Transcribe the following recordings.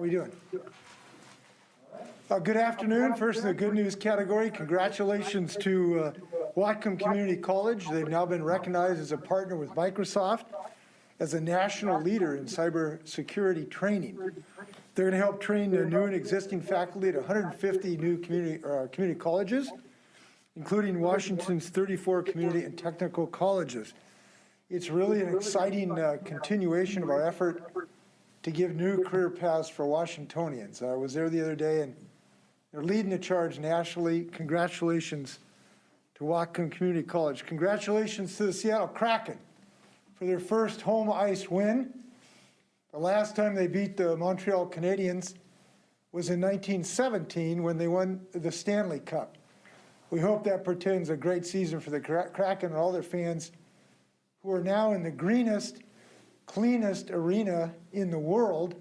How are we doing? Good afternoon. First in the good news category, congratulations to Whatcom Community College. They've now been recognized as a partner with Microsoft as a national leader in cybersecurity training. They're going to help train the new and existing faculty at 150 new community colleges, including Washington's 34 community and technical colleges. It's really an exciting continuation of our effort to give new career paths for Washingtonians. I was there the other day, and they're leading the charge nationally. Congratulations to Whatcom Community College. Congratulations to the Seattle Kraken for their first home ice win. The last time they beat the Montreal Canadiens was in 1917 when they won the Stanley Cup. We hope that portends a great season for the Kraken and all their fans who are now in the greenest, cleanest arena in the world,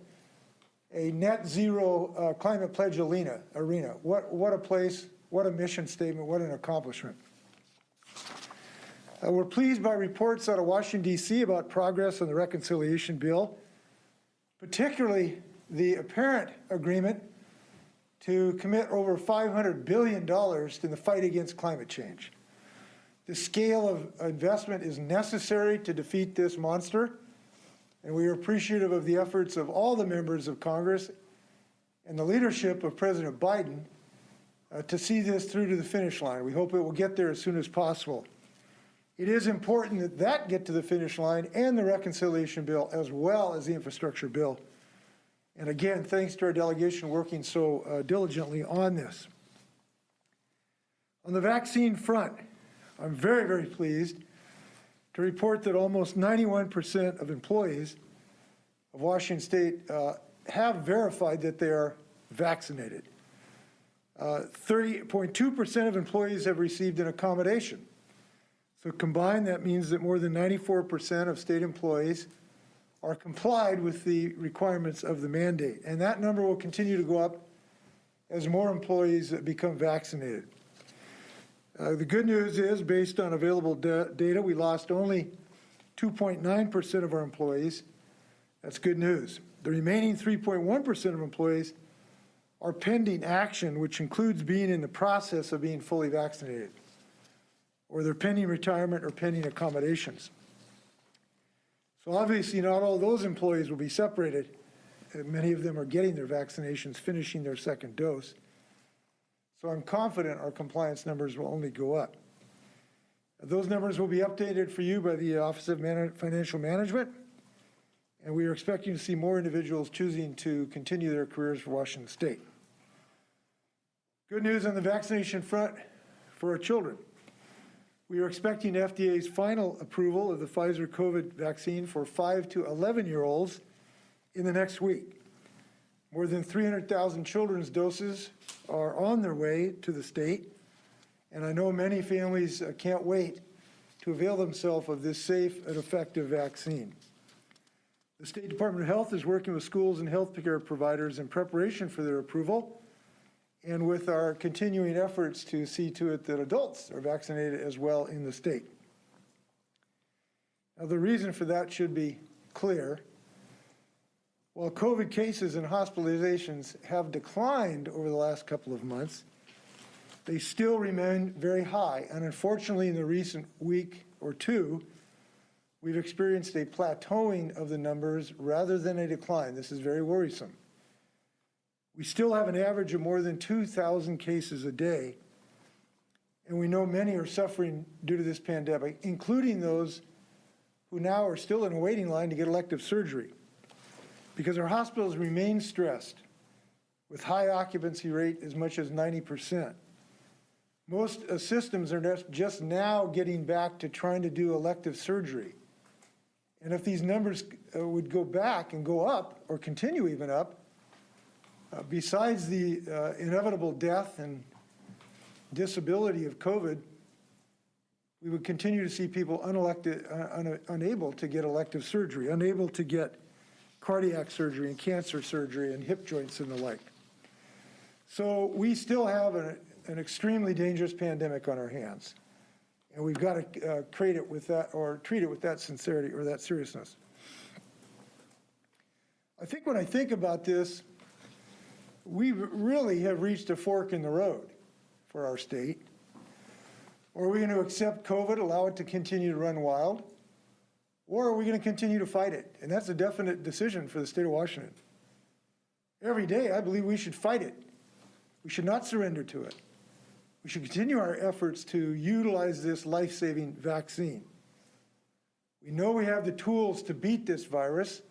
a net zero climate pledge arena. What a place, what a mission statement, what an accomplishment. We're pleased by reports out of Washington, D.C. about progress on the reconciliation bill, particularly the apparent agreement to commit over $500 billion in the fight against climate change. The scale of investment is necessary to defeat this monster, and we are appreciative of the efforts of all the members of Congress and the leadership of President Biden to see this through to the finish line. We hope it will get there as soon as possible. It is important that that get to the finish line and the reconciliation bill as well as the infrastructure bill. And again, thanks to our delegation working so diligently on this. On the vaccine front, I'm very, very pleased to report that almost 91% of employees of Washington State have verified that they are vaccinated. 30.2% of employees have received an accommodation. So combined, that means that more than 94% of state employees are complied with the requirements of the mandate. And that number will continue to go up as more employees become vaccinated. The good news is, based on available data, we lost only 2.9% of our employees. That's good news. The remaining 3.1% of employees are pending action, which includes being in the process of being fully vaccinated, or they're pending retirement or pending accommodations. So obviously not all those employees will be separated. Many of them are getting their vaccinations, finishing their second dose. So I'm confident our compliance numbers will only go up. Those numbers will be updated for you by the Office of Financial Management, and we are expecting to see more individuals choosing to continue their careers for Washington State. Good news on the vaccination front for our children. We are expecting FDA's final approval of the Pfizer COVID vaccine for 5 to 11-year-olds in the next week. More than 300,000 children's doses are on their way to the state, and I know many families can't wait to avail themselves of this safe and effective vaccine. The State Department of Health is working with schools and healthcare providers in preparation for their approval, and with our continuing efforts to see to it that adults are vaccinated as well in the state. Now, the reason for that should be clear. While COVID cases and hospitalizations have declined over the last couple of months, they still remain very high. And unfortunately, in the recent week or two, we've experienced a plateauing of the numbers rather than a decline. This is very worrisome. We still have an average of more than 2,000 cases a day, and we know many are suffering due to this pandemic, including those who now are still in a waiting line to get elective surgery, because our hospitals remain stressed with high occupancy rate as much as 90%. Most systems are just now getting back to trying to do elective surgery. And if these numbers would go back and go up, or continue even up, besides the inevitable death and disability of COVID, we would continue to see people unable to get elective surgery, unable to get cardiac surgery and cancer surgery and hip joints and the like. So we still have an extremely dangerous pandemic on our hands, and we've got to treat it with that sincerity or that seriousness. I think when I think about this, we really have reached a fork in the road for our state. Or are we going to accept COVID, allow it to continue to run wild? Or are we going to continue to fight it? And that's a definite decision for the state of Washington. Every day, I believe we should fight it. We should not surrender to it. We should continue our efforts to utilize this life-saving vaccine. We know we have the tools to beat this virus,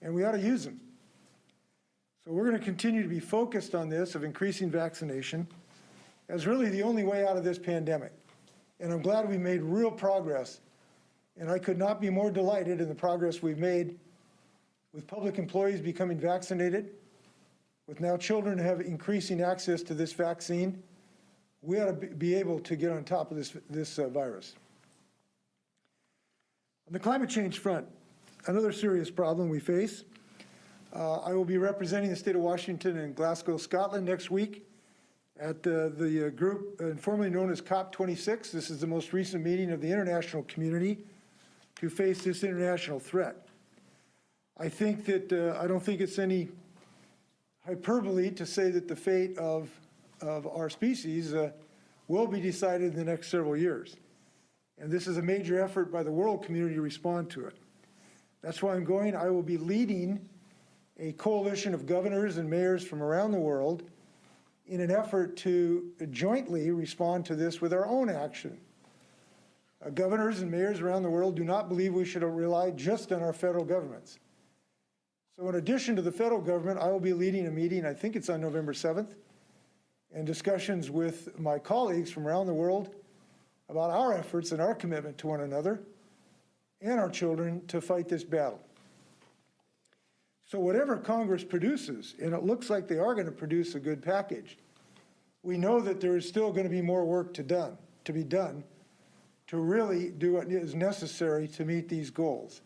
and we ought to use them. So we're going to continue to be focused on this, of increasing vaccination, as really the only way out of this pandemic. And I'm glad we made real progress. And I could not be more delighted in the progress we've made with public employees becoming vaccinated, with now children have increasing access to this vaccine. We ought to be able to get on top of this virus. On the climate change front, another serious problem we face. I will be representing the state of Washington in Glasgow, Scotland next week at the group informally known as COP26. This is the most recent meeting of the international community to face this international threat. I think that I don't think it's any hyperbole to say that the fate of our species will be decided in the next several years. And this is a major effort by the world community to respond to it. That's why I'm going. I will be leading a coalition of governors and mayors from around the world in an effort to jointly respond to this with our own action. Governors and mayors around the world do not believe we should rely just on our federal governments. So in addition to the federal government, I will be leading a meeting, I think it's on November 7th, and discussions with my colleagues from around the world about our efforts and our commitment to one another and our children to fight this battle. So whatever Congress produces, and it looks like they are going to produce a good package, we know that there is still going to be more work to be done to really do what is necessary to meet these goals.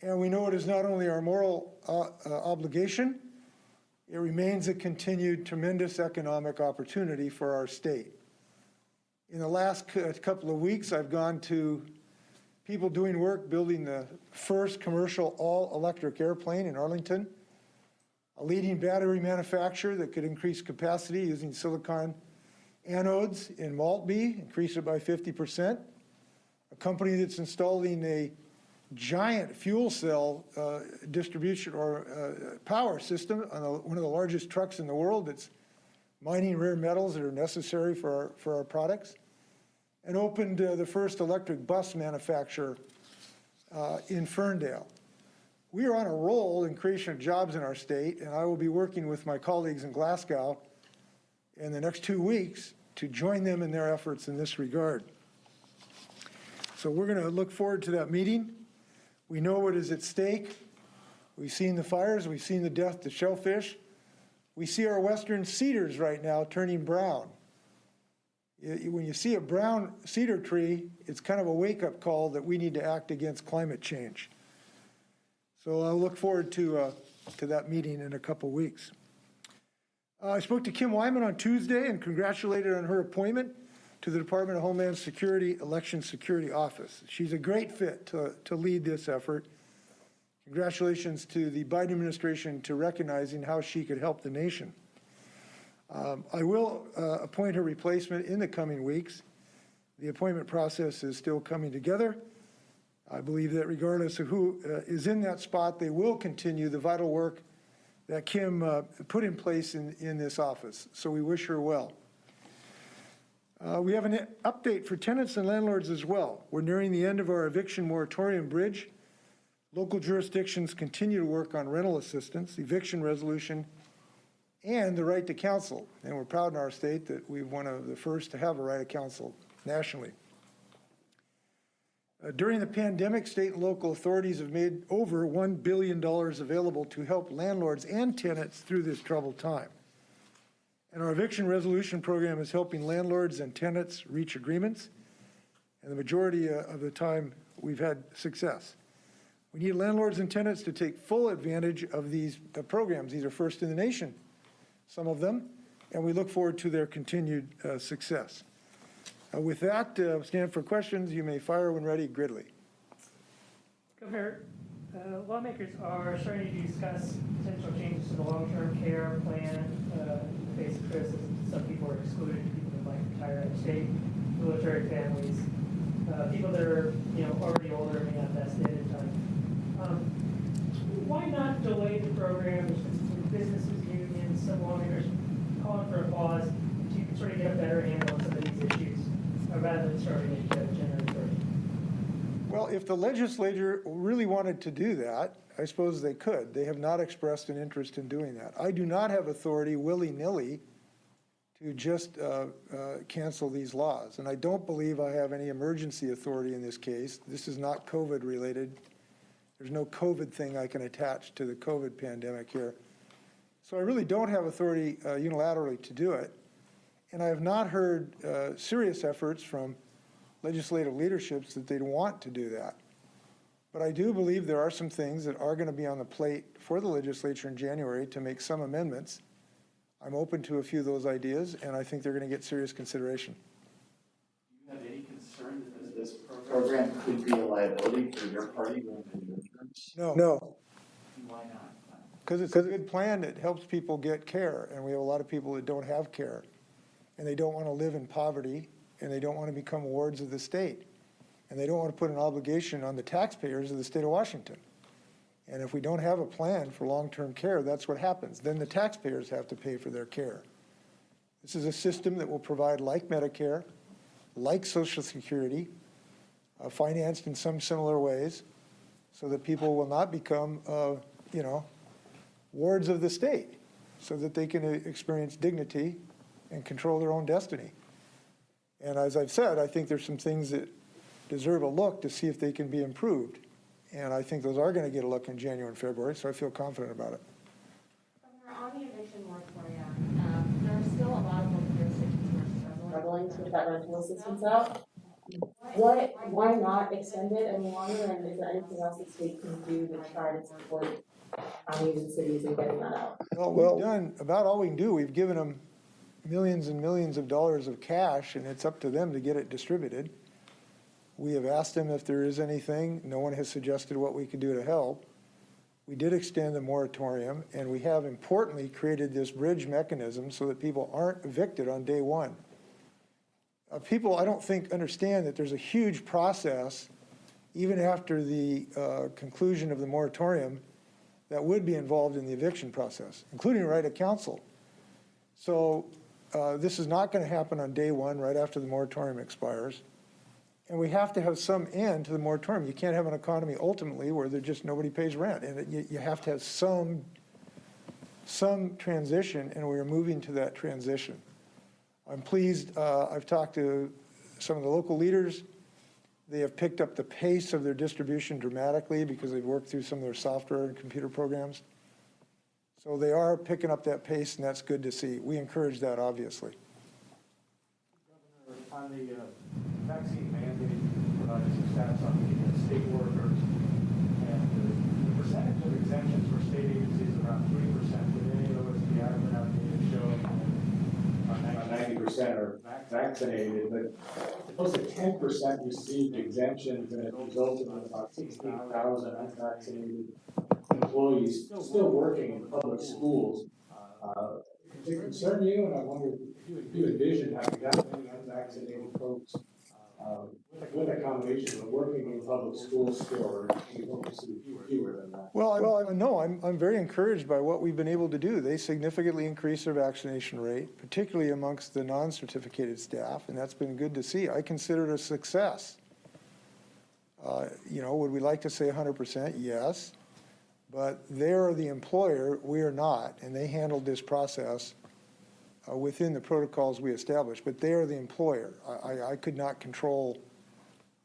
And we know it is not only our moral obligation, it remains a continued tremendous economic opportunity for our state. In the last couple of weeks, I've gone to people doing work building the first commercial all-electric airplane in Arlington, a leading battery manufacturer that could increase capacity using silicon anodes in Maltby, increase it by 50%, a company that's installing a giant fuel cell distribution or power system on one of the largest trucks in the world that's mining rare metals that are necessary for our products, and opened the first electric bus manufacturer in Ferndale. We are on a roll in creation of jobs in our state, and I will be working with my colleagues in Glasgow in the next 2 weeks to join them in their efforts in this regard. So we're going to look forward to that meeting. We know what is at stake. We've seen the fires. We've seen the death to shellfish. We see our western cedars right now turning brown. When you see a brown cedar tree, it's kind of a wake-up call that we need to act against climate change. So I'll look forward to that meeting in a couple weeks. I spoke to Kim Wyman on Tuesday and congratulated her on her appointment to the Department of Homeland Security Election Security Office. She's a great fit to lead this effort. Congratulations to the Biden administration to recognizing how she could help the nation. I will appoint her replacement in the coming weeks. The appointment process is still coming together. I believe that regardless of who is in that spot, they will continue the vital work that Kim put in place in this office. So we wish her well. We have an update for tenants and landlords as well. We're nearing the end of our eviction moratorium bridge. Local jurisdictions continue to work on rental assistance, eviction resolution, and the right to counsel. And we're proud in our state that we're one of the first to have a right to counsel nationally. During the pandemic, state and local authorities have made over $1 billion available to help landlords and tenants through this troubled time. And our eviction resolution program is helping landlords and tenants reach agreements. And the majority of the time, we've had success. We need landlords and tenants to take full advantage of these programs. These are first in the nation, some of them, and we look forward to their continued success. With that, stand for questions. You may fire when ready. Gridley. Governor, lawmakers are starting to discuss potential changes to the long-term care our plan, face criticism, some people are excluded, people that might retire out of state, military families, people that are, already older and may not vested in time. Why not delay the program? There's been some businesses, unions, some lawmakers calling for a pause so you can sort of get a better handle on some of these issues rather than starting at January 1st. Well, if the legislature really wanted to do that, I suppose they could. They have not expressed an interest in doing that. I do not have authority willy-nilly to just cancel these laws. And I don't believe I have any emergency authority in this case. This is not COVID related. There's no COVID thing I can attach to the COVID pandemic here. So I really don't have authority unilaterally to do it. And I have not heard serious efforts from legislative leaderships that they'd want to do that. But I do believe there are some things that are going to be on the plate for the legislature in January to make some amendments. I'm open to a few of those ideas, and I think they're going to get serious consideration. Do you have any concern that this program could be a liability for your party going into midterms? No. Why not? Because it's a good plan that helps people get care, and we have a lot of people that don't have care, and they don't want to live in poverty, and they don't want to become wards of the state, and they don't want to put an obligation on the taxpayers of the state of Washington. And if we don't have a plan for long-term care, that's what happens. Then the taxpayers have to pay for their care. This is a system that will provide, like Medicare, like Social Security, financed in some similar ways, so that people will not become, wards of the state, so that they can experience dignity and control their own destiny. And as I've said, I think there's some things that deserve a look to see if they can be improved. And I think those are going to get a look in January and February, so I feel confident about it. On the eviction moratorium, there are still a lot of local jurisdictions who are struggling to get that rental assistance out. Why not extend it any longer, and is there anything else the state can do to try to support counties and cities in getting that out? Well, we've done about all we can do. We've given them millions and millions of dollars of cash, and it's up to them to get it distributed. We have asked them if there is anything. No one has suggested what we could do to help. We did extend the moratorium, and we have importantly created this bridge mechanism so that people aren't evicted on day one. People, I don't think, understand that there's a huge process, even after the conclusion of the moratorium, that would be involved in the eviction process, including right of counsel. So this is not going to happen on day one, right after the moratorium expires. And we have to have some end to the moratorium. You can't have an economy ultimately where there just nobody pays rent. And you have to have some transition, and we're moving to that transition. I'm pleased. I've talked to some of the local leaders. They have picked up the pace of their distribution dramatically because they've worked through some of their software and computer programs. So they are picking up that pace, and that's good to see. We encourage that, obviously. Governor, on the vaccine mandate, provided some stats on the state workers, and the percentage of exemptions for state agencies is around 3%. But any of those, the average out data show 90% are vaccinated, but close to 10% received exemptions, and it resulted in about 16,000 unvaccinated employees still working in public schools. Does it concern you? And I wonder if you envision having that many unvaccinated folks with accommodations of working in public schools still, or do you hope to see fewer than that? Well, no, I'm very encouraged by what we've been able to do. They significantly increased their vaccination rate, particularly amongst the non-certificated staff, and that's been good to see. I consider it a success. Would we like to say 100%? Yes. But they're the employer, we are not, and they handled this process within the protocols we established, but they are the employer. I could not control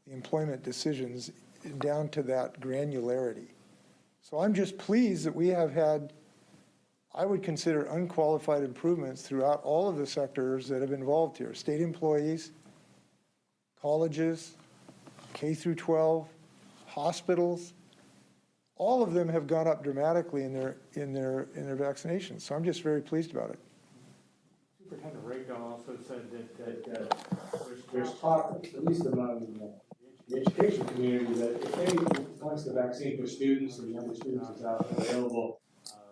the employment decisions down to that granularity. So I'm just pleased that we have had, I would consider, unqualified improvements throughout all of the sectors that have been involved here. State employees, colleges, K through 12, hospitals, all of them have gone up dramatically in their vaccinations. So I'm just very pleased about it. Superintendent Raycom also said that there's talk, at least among the education community, that if they, once the vaccine for students and younger students is out and available,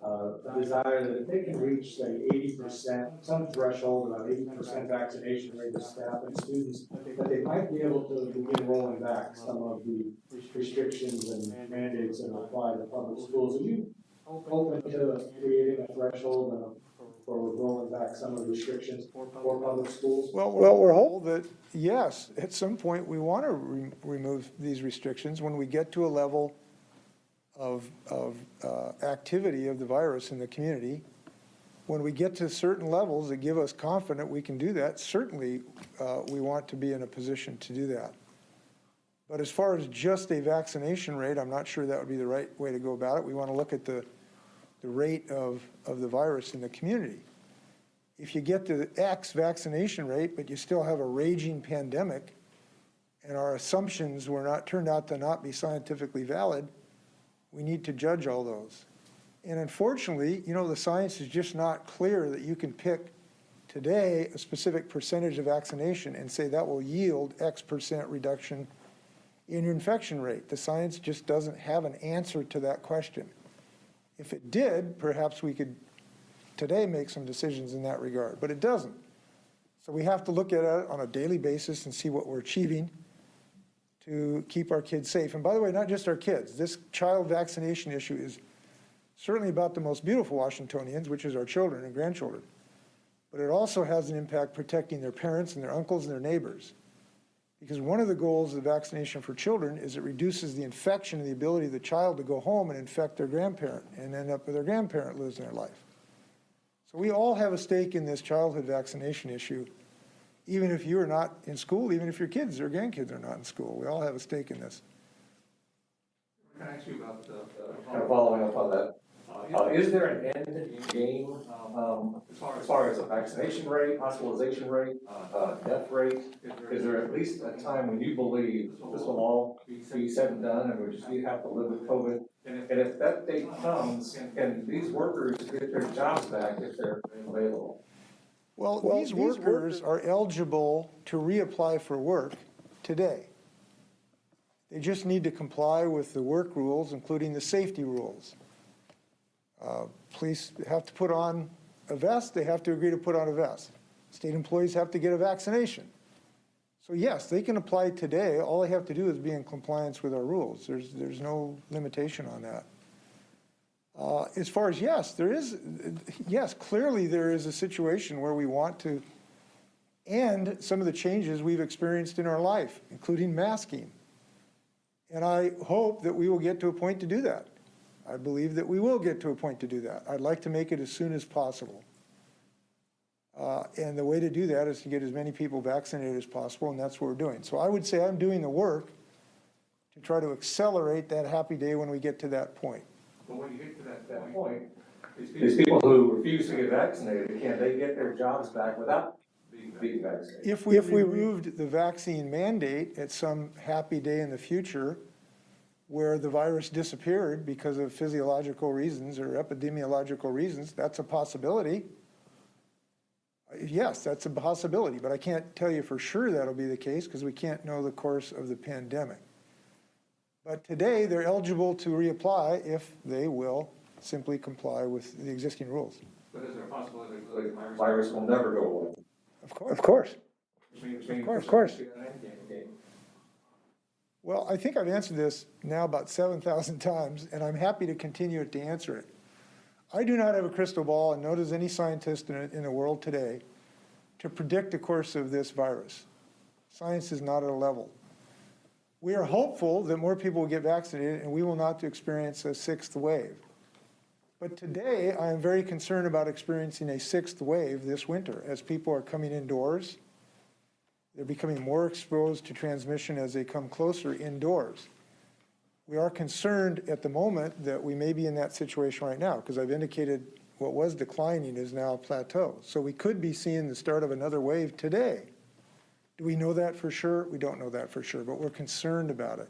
a desire that if they can reach, say, 80%, some threshold, about 80% vaccination rate of staff and students, that they might be able to begin rolling back some of the restrictions and mandates that apply to public schools. Are you open to creating a threshold for rolling back some of the restrictions for public schools? Well, we're hopeful that, yes, at some point, we want to remove these restrictions when we get to a level of activity of the virus in the community. When we get to certain levels that give us confidence we can do that, certainly we want to be in a position to do that. But as far as just a vaccination rate, I'm not sure that would be the right way to go about it. We want to look at the rate of the virus in the community. If you get to the X vaccination rate, but you still have a raging pandemic, and our assumptions turned out to not be scientifically valid, we need to judge all those. And unfortunately, the science is just not clear that you can pick today a specific percentage of vaccination and say that will yield X% reduction in your infection rate. The science just doesn't have an answer to that question. If it did, perhaps we could today make some decisions in that regard, but it doesn't. So we have to look at it on a daily basis and see what we're achieving to keep our kids safe. And by the way, not just our kids. This child vaccination issue is certainly about the most beautiful Washingtonians, which is our children and grandchildren. But it also has an impact protecting their parents and their uncles and their neighbors. Because one of the goals of vaccination for children is it reduces the infection and the ability of the child to go home and infect their grandparent and end up with their grandparent losing their life. So we all have a stake in this childhood vaccination issue, even if you are not in school, even if your kids or grandkids are not in school. We all have a stake in this. Can I ask you about Kind of following up on that, is there an end game as far as a vaccination rate, hospitalization rate, death rate? Is there at least a time when you believe this will all be said and done and we just have to live with COVID? And if that date comes, can these workers get their jobs back if they're available? Well, these workers are eligible to reapply for work today. They just need to comply with the work rules, including the safety rules. Police have to put on a vest. They have to agree to put on a vest. State employees have to get a vaccination. So yes, they can apply today. All they have to do is be in compliance with our rules. There's no limitation on that. As far as yes, clearly there is a situation where we want to end some of the changes we've experienced in our life, including masking. And I hope that we will get to a point to do that. I believe that we will get to a point to do that. I'd like to make it as soon as possible. And the way to do that is to get as many people vaccinated as possible, and that's what we're doing. So I would say I'm doing the work to try to accelerate that happy day when we get to that point. But when you get to that Point. These people who refuse to get vaccinated, can they get their jobs back without being vaccinated? If we removed the vaccine mandate at some happy day in the future where the virus disappeared because of physiological reasons or epidemiological reasons, that's a possibility. Yes, that's a possibility, but I can't tell you for sure that'll be the case because we can't know the course of the pandemic. But today, they're eligible to reapply if they will simply comply with the existing rules. But is there a possibility that The virus will never go away. Of course. Of course. Well, I think I've answered this now about 7,000 times, and I'm happy to continue to answer it. I do not have a crystal ball, and nor does any scientist in the world today, to predict the course of this virus. Science is not at a level. We are hopeful that more people will get vaccinated and we will not experience a sixth wave. But today, I am very concerned about experiencing a sixth wave this winter as people are coming indoors. They're becoming more exposed to transmission as they come closer indoors. We are concerned at the moment that we may be in that situation right now because I've indicated what was declining is now a plateau. So we could be seeing the start of another wave today. Do we know that for sure? We don't know that for sure, but we're concerned about it.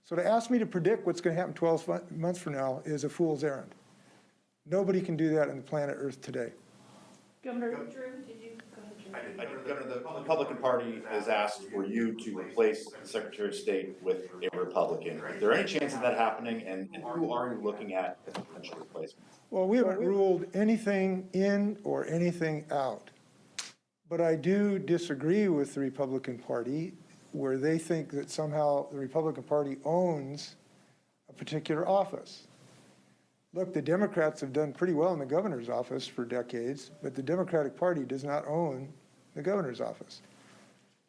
So to ask me to predict what's going to happen 12 months from now is a fool's errand. Nobody can do that on the planet Earth today. Governor, Drew, did you go ahead, I did, Governor, the Republican Party has asked for you to replace the Secretary of State with a Republican. Is there any chance of that happening, and who are you looking at as a potential replacement? Well, we haven't ruled anything in or anything out. But I do disagree with the Republican Party where they think that somehow the Republican Party owns a particular office. Look, the Democrats have done pretty well in the governor's office for decades, but the Democratic Party does not own the governor's office.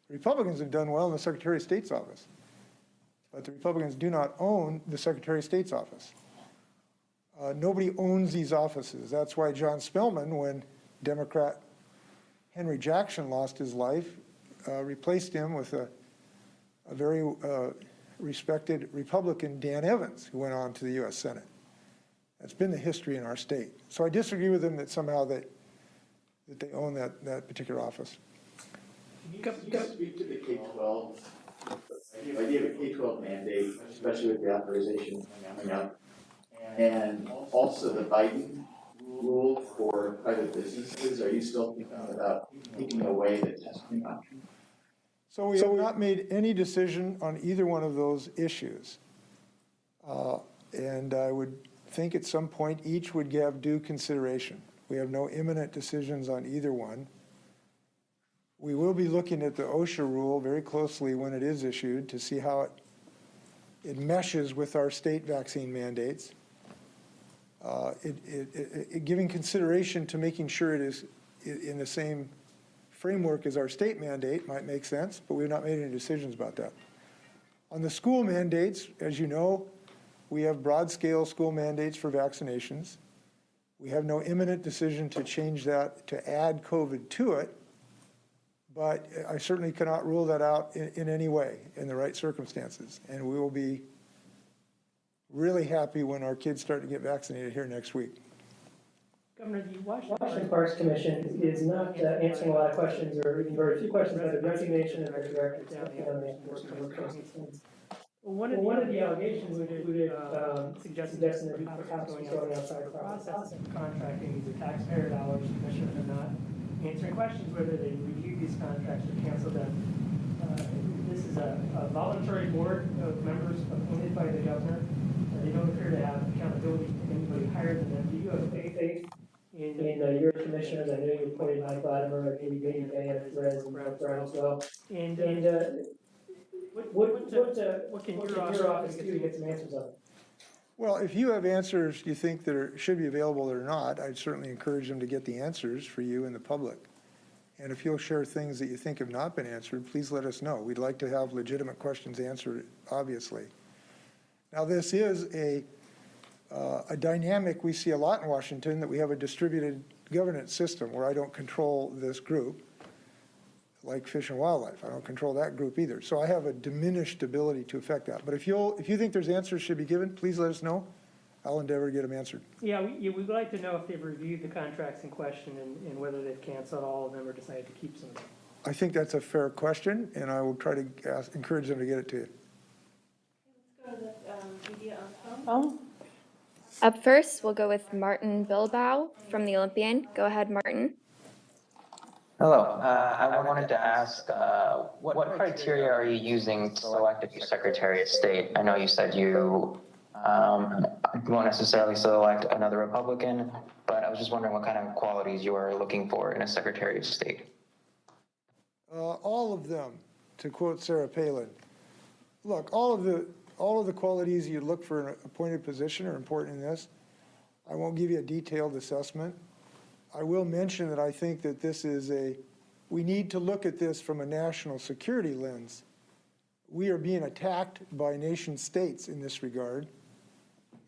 The Republicans have done well in the Secretary of State's office, but the Republicans do not own the Secretary of State's office. Nobody owns these offices. That's why John Spellman, when Democrat Henry Jackson lost his life, replaced him with a very respected Republican, Dan Evans, who went on to the U.S. Senate. That's been the history in our state. So I disagree with them that somehow that they own that particular office. Can you speak to the K-12, the idea of a K-12 mandate, especially with the authorization coming up, and also the Biden rule for private businesses? Are you still thinking about taking away the testing option? So we have not made any decision on either one of those issues. And I would think at some point each would have due consideration. We have no imminent decisions on either one. We will be looking at the OSHA rule very closely when it is issued to see how it meshes with our state vaccine mandates. Giving consideration to making sure it is in the same framework as our state mandate might make sense, but we've not made any decisions about that. On the school mandates, as you know, we have broad-scale school mandates for vaccinations. We have no imminent decision to change that, to add COVID to it, but I certainly cannot rule that out in any way in the right circumstances. And we will be really happy when our kids start to get vaccinated here next week. Governor, the Washington Parks Commission is not answering a lot of questions, or even very few questions about the vaccination of the director of One of the allegations included suggesting that the cops was going outside the process of contracting. These are taxpayer dollars. Commissioners are not answering questions whether they reviewed these contracts or canceled them. This is a voluntary board of members appointed by the governor. They don't appear to have accountability to anybody higher than them. Do you have faith in your commissioners? I know you appointed Mike Latimer, maybe Bay and Perez and Brown as well. And what can your office do to get some answers on it? Well, if you have answers you think that should be available or not, I'd certainly encourage them to get the answers for you and the public. And if you'll share things that you think have not been answered, please let us know. We'd like to have legitimate questions answered, obviously. Now, this is a dynamic we see a lot in Washington, that we have a distributed governance system where I don't control this group, like Fish and Wildlife. I don't control that group either. So I have a diminished ability to affect that. But if you think there's answers should be given, please let us know. I'll endeavor to get them answered. Yeah, we'd like to know if they've reviewed the contracts in question and whether they've canceled all of them or decided to keep some of them. I think that's a fair question, and I will try to encourage them to get it to you. Let's go to the media on phone. Up first, we'll go with Martin Bilbao from the Olympian. Go ahead, Martin. Hello. I wanted to ask, what criteria are you using to select a new Secretary of State? I know you said you won't necessarily select another Republican, but I was just wondering what kind of qualities you are looking for in a Secretary of State. All of them, to quote Sarah Palin. Look, all of the qualities you look for in an appointed position are important in this. I won't give you a detailed assessment. I will mention that I think that this is we need to look at this from a national security lens. We are being attacked by nation states in this regard.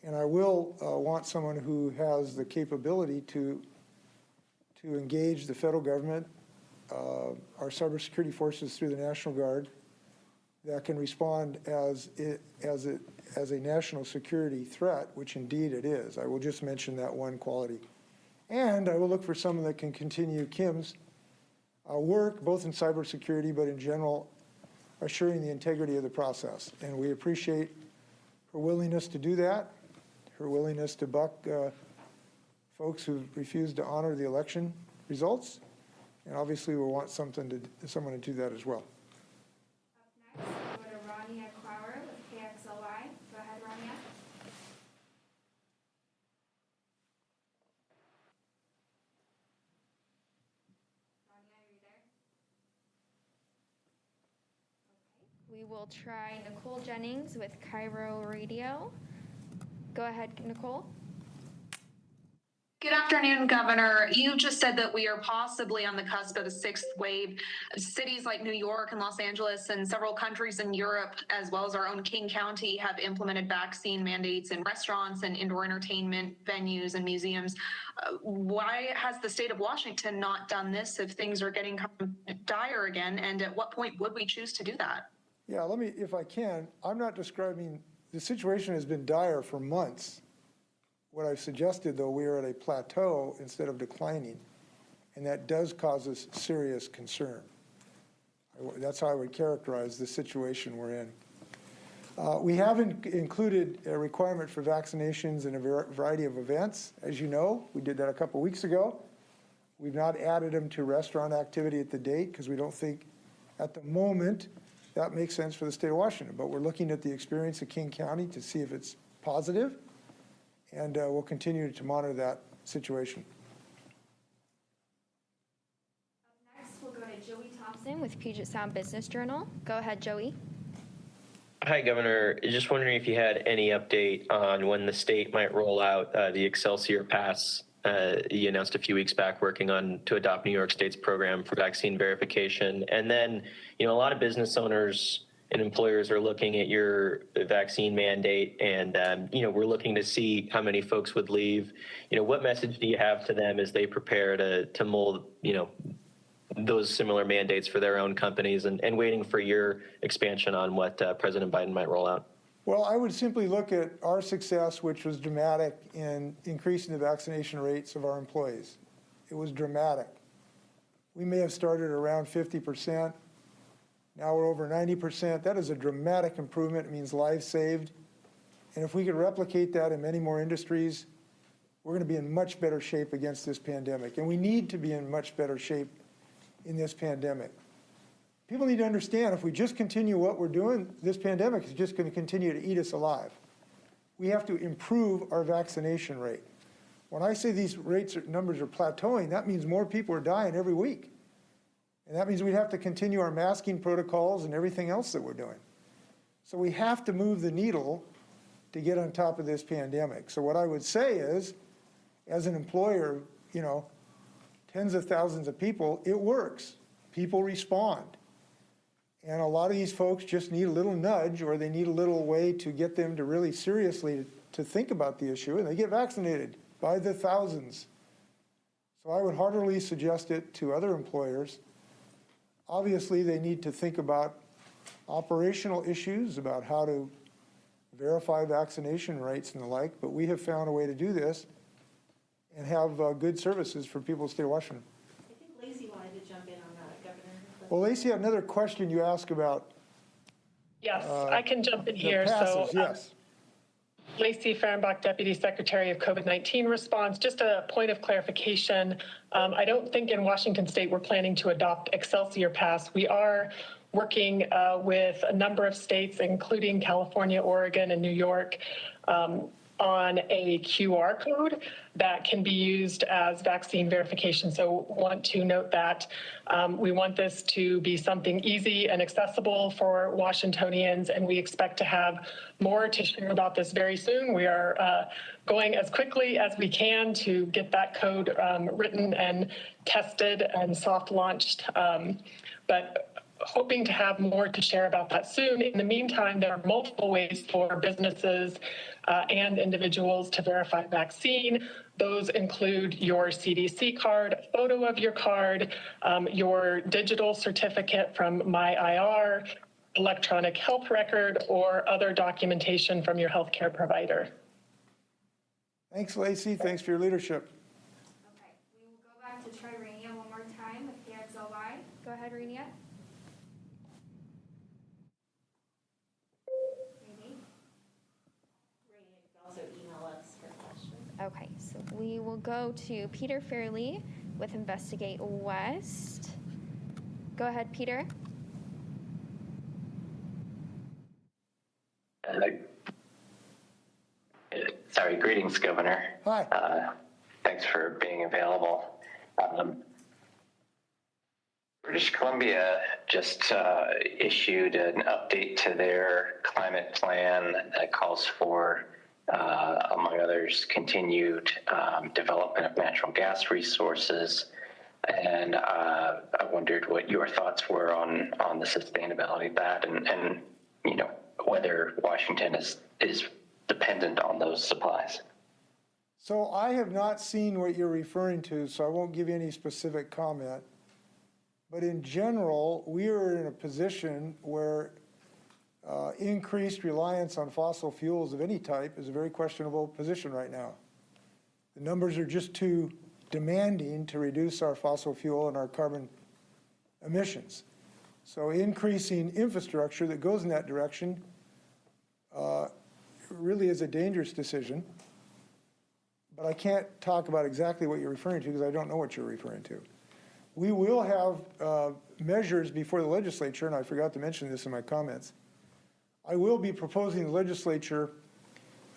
And I will want someone who has the capability to engage the federal government, our cybersecurity forces through the National Guard, that can respond as a national security threat, which indeed it is. I will just mention that one quality. And I will look for someone that can continue Kim's work, both in cybersecurity, but in general, assuring the integrity of the process. And we appreciate her willingness to do that, her willingness to buck folks who refused to honor the election results, And obviously, we'll want someone to do that as well. Up next, we'll go to Rania Clower with KXLY. Go ahead, Rania. Rania, are you there? Okay. We will try Nicole Jennings with Cairo Radio. Go ahead, Nicole. Good afternoon, Governor. You just said that we are possibly on the cusp of a sixth wave. Cities like New York and Los Angeles and several countries in Europe, as well as our own King County, have implemented vaccine mandates in restaurants and indoor entertainment venues and museums. Why has the state of Washington not done this if things are getting dire again? And at what point would we choose to do that? Yeah, let me, if I can, I'm not describing, the situation has been dire for months. What I've suggested, though, we are at a plateau instead of declining, and that does cause us serious concern. That's how I would characterize the situation we're in. We have included a requirement for vaccinations in a variety of events. As you know, we did that a couple weeks ago. We've not added them to restaurant activity at the date because we don't think at the moment that makes sense for the state of Washington. But we're looking at the experience of King County to see if it's positive. And we'll continue to monitor that situation. Up next, we'll go to Joey Thompson with Puget Sound Business Journal. Go ahead, Joey. Hi, Governor. Just wondering if you had any update on when the state might roll out the Excelsior Pass. You announced a few weeks back working on to adopt New York State's program for vaccine verification. And then, a lot of business owners and employers are looking at your vaccine mandate, and we're looking to see how many folks would leave. What message do you have to them as they prepare to mold those similar mandates for their own companies, and waiting for your expansion on what President Biden might roll out? Well, I would simply look at our success, which was dramatic in increasing the vaccination rates of our employees. It was dramatic. We may have started around 50%. Now we're over 90%. That is a dramatic improvement. It means lives saved. And if we could replicate that in many more industries, we're going to be in much better shape against this pandemic. And we need to be in much better shape in this pandemic. People need to understand, if we just continue what we're doing, this pandemic is just going to continue to eat us alive. We have to improve our vaccination rate. When I say these numbers are plateauing, that means more people are dying every week. And that means we have to continue our masking protocols and everything else that we're doing. So we have to move the needle to get on top of this pandemic. So what I would say is, as an employer, tens of thousands of people, it works. People respond. And a lot of these folks just need a little nudge, or they need a little way to get them to really seriously to think about the issue, and they get vaccinated by the thousands. So I would heartily suggest it to other employers. Obviously, they need to think about operational issues, about how to verify vaccination rates and the like, but we have found a way to do this and have good services for people in the state of Washington. I think Lacey wanted to jump in on that, Governor. Well, Lacey, another question you asked about. Yes, I can jump in here. Passes, yes. Lacey Fehrenbach, Deputy Secretary of COVID-19 Response. Just a point of clarification. I don't think in Washington State we're planning to adopt Excelsior Pass. We are working with a number of states, including California, Oregon, and New York, on a QR code that can be used as vaccine verification. So want to note that we want this to be something easy and accessible for Washingtonians, and we expect to have more to share about this very soon. We are going as quickly as we can to get that code written and tested and soft launched. But hoping to have more to share about that soon. In the meantime, there are multiple ways for businesses and individuals to verify vaccine. Those include your CDC card, a photo of your card, your digital certificate from MyIR, electronic health record, or other documentation from your healthcare provider. Thanks, Lacey. Thanks for your leadership. Okay, we will go back to try Rania one more time with KXLY. Go ahead, Rania. Also email us for questions. Okay, so We will go to Peter Fairley with Investigate West. Go ahead, Peter. Sorry, greetings, Governor. Hi. Thanks for being available. British Columbia just issued an update to their climate plan that calls for, among others, continued development of natural gas resources. And I wondered what your thoughts were on the sustainability of that, and you know, whether Washington is dependent on those supplies. So I have not seen what you're referring to, so I won't give you any specific comment. But in general, we are in a position where increased reliance on fossil fuels of any type is a very questionable position right now. The numbers are just too demanding to reduce our fossil fuel and our carbon emissions. So increasing infrastructure that goes in that direction really is a dangerous decision. But I can't talk about exactly what you're referring to because I don't know what you're referring to. We will have measures before the legislature, and I forgot to mention this in my comments. I will be proposing the legislature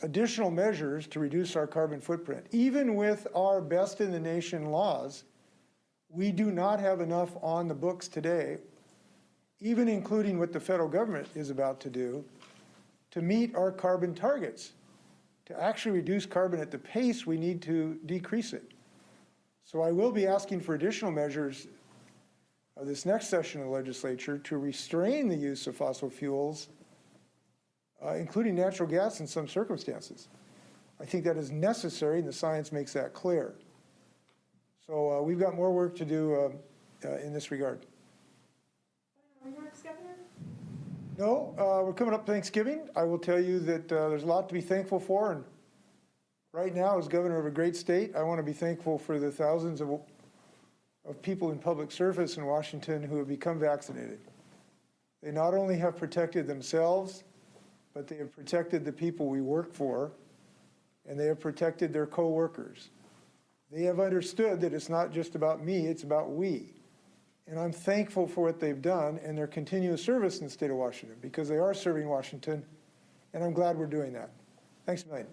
additional measures to reduce our carbon footprint. Even with our best in the nation laws, we do not have enough on the books today, even including what the federal government is about to do, to meet our carbon targets, to actually reduce carbon at the pace we need to decrease it. So I will be asking for additional measures of this next session of the legislature to restrain the use of fossil fuels, including natural gas in some circumstances. I think that is necessary, and the science makes that clear. So we've got more work to do in this regard. Remarks, Governor? No, we're coming up Thanksgiving. I will tell you that there's a lot to be thankful for, and right now, as governor of a great state, I want to be thankful for the thousands of people in public service in Washington who have become vaccinated. They not only have protected themselves, but they have protected the people we work for, and they have protected their co-workers. They have understood that it's not just about me, it's about we. And I'm thankful for what they've done and their continuous service in the state of Washington, because they are serving Washington, and I'm glad we're doing that. Thanks a million.